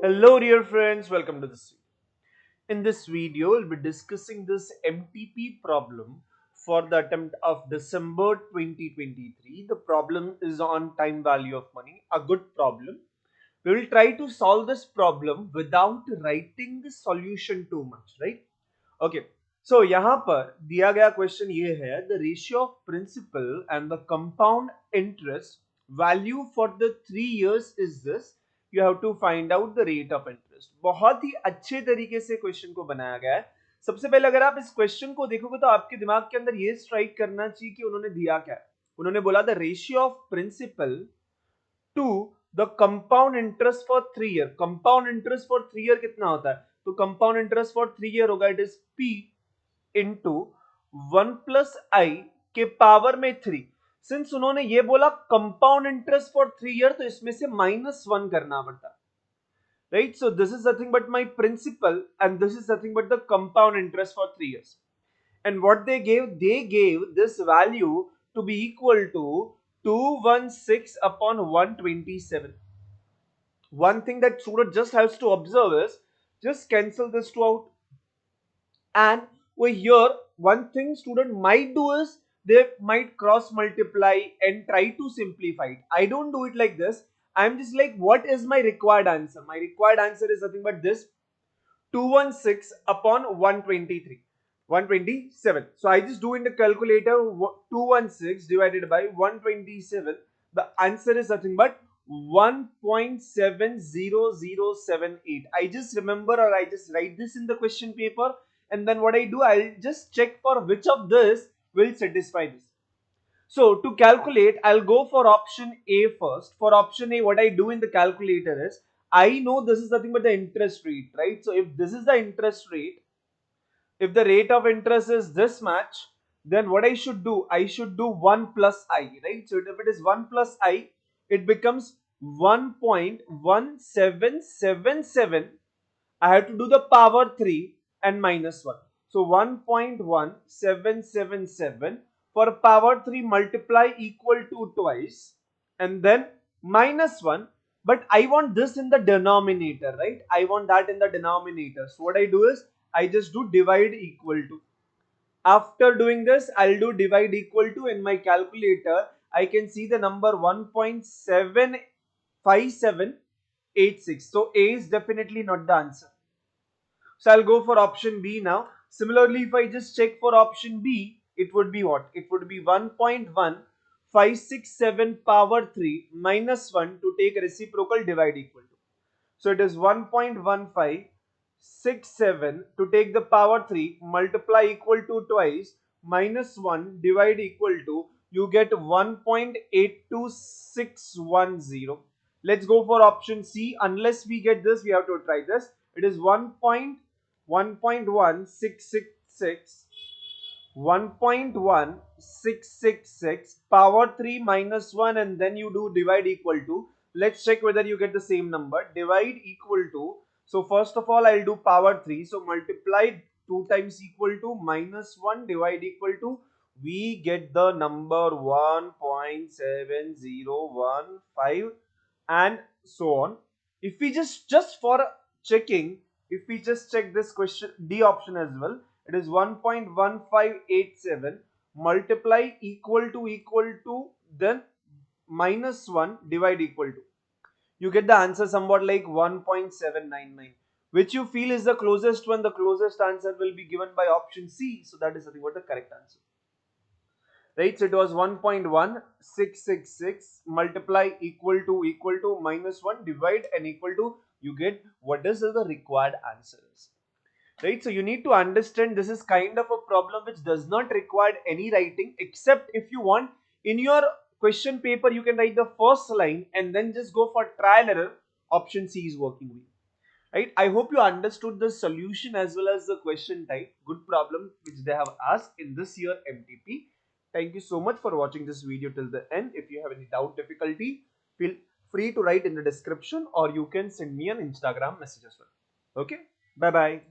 Hello dear friends, welcome to this. In this video, we'll be discussing this MTP problem for the attempt of December 2023. The problem is on time value of money, a good problem. We will try to solve this problem without writing the solution too much, right? Okay. So यहाँ पर दिया गया question ये है the ratio of principal and the compound interest value for the 3 years is this. You have to find out the rate of interest. बहुत ही अच्छे तरीके से क्वेश्चन को बनाया गया है. सबसे पहले अगर आप इस क्वेश्चन को देखोगे तो आपके दिमाग के अंदर ये स्ट्राइक करना चाहिए कि उन्होंने दिया क्या है. उन्होंने बोला the ratio of principal to the compound interest for 3 year. Compound interest for 3 year कितना होता है? तो कंपाउंड इंटरेस्ट फॉर 3 ईयर होगा it is P into 1 + i के पावर में 3. सिंस उन्होंने ये बोला कंपाउंड इंटरेस्ट फॉर 3 ईयर तो इसमें से -1 करना पड़ता, right? So this is nothing but my principal and this is nothing but the compound interest for 3 years. And what they gave this value to be equal to 216 upon 127. One thing that student just has to observe is just cancel this two out. And over here, one thing student might do is they might cross multiply and try to simplify it. I don't do it like this. I'm just like, what is my required answer? My required answer is nothing but this 216 upon 123. 127. So I just do in the calculator 216 divided by 127. The answer is nothing but 1.70078. I just remember or I just write this in the question paper, and then what I do, I'll just check for which of this will satisfy this. So to calculate, I'll go for option A first. For option A, what I do in the calculator is, I know this is nothing but the interest rate, right? So if this is the interest rate, if the rate of interest is this much, then what I should do? I should do 1 plus I, right? So if it is 1 plus I, it becomes 1.1777. I have to do the power 3 and minus 1. So 1.1777 for power 3 multiply equal to twice and then minus 1. But I want this in the denominator, right? I want that in the denominator. So what I do is I just do divide equal to. After doing this, I'll do divide equal to. In my calculator, I can see the number 1.75786. So A is definitely not the answer. So I'll go for option B now. Similarly, if I just check for option B, it would be what? It would be 1.1567 power 3 minus 1 to take reciprocal divide equal to. So it is 1.1567 to take the power 3 multiply equal to twice minus 1 divide equal to, you get 1.82610. Let's go for option C. Unless we get this, we have to try this. It is 1.1666 power 3 minus 1 and then you do divide equal to. Let's check whether you get the same number. Divide equal to. So first of all, I'll do power 3. So multiply 2 times equal to minus 1 divide equal to. We get the number 1.7015 and so on. If we just for checking, if we just check this question D option as well, it is 1.1587 multiply equal to then minus 1 divide equal to. You get the answer somewhat like 1.799. Which you feel is the closest one? The closest answer will be given by option C. So that is nothing but the correct answer. Right, so it was 1.1666 multiply equal to minus 1 divide and equal to, you get what is the required answers. Right, so you need to understand this is kind of a problem which does not require any writing, except if you want in your question paper you can write the first line and then just go for trial error. Option C is working with you. Right, I hope you understood the solution as well as the question type. Good problem which they have asked in this year MTP. Thank you so much for watching this video till the end. If you have any doubt, difficulty, feel free to write in the description or you can send me an Instagram message as well. Okay, bye bye.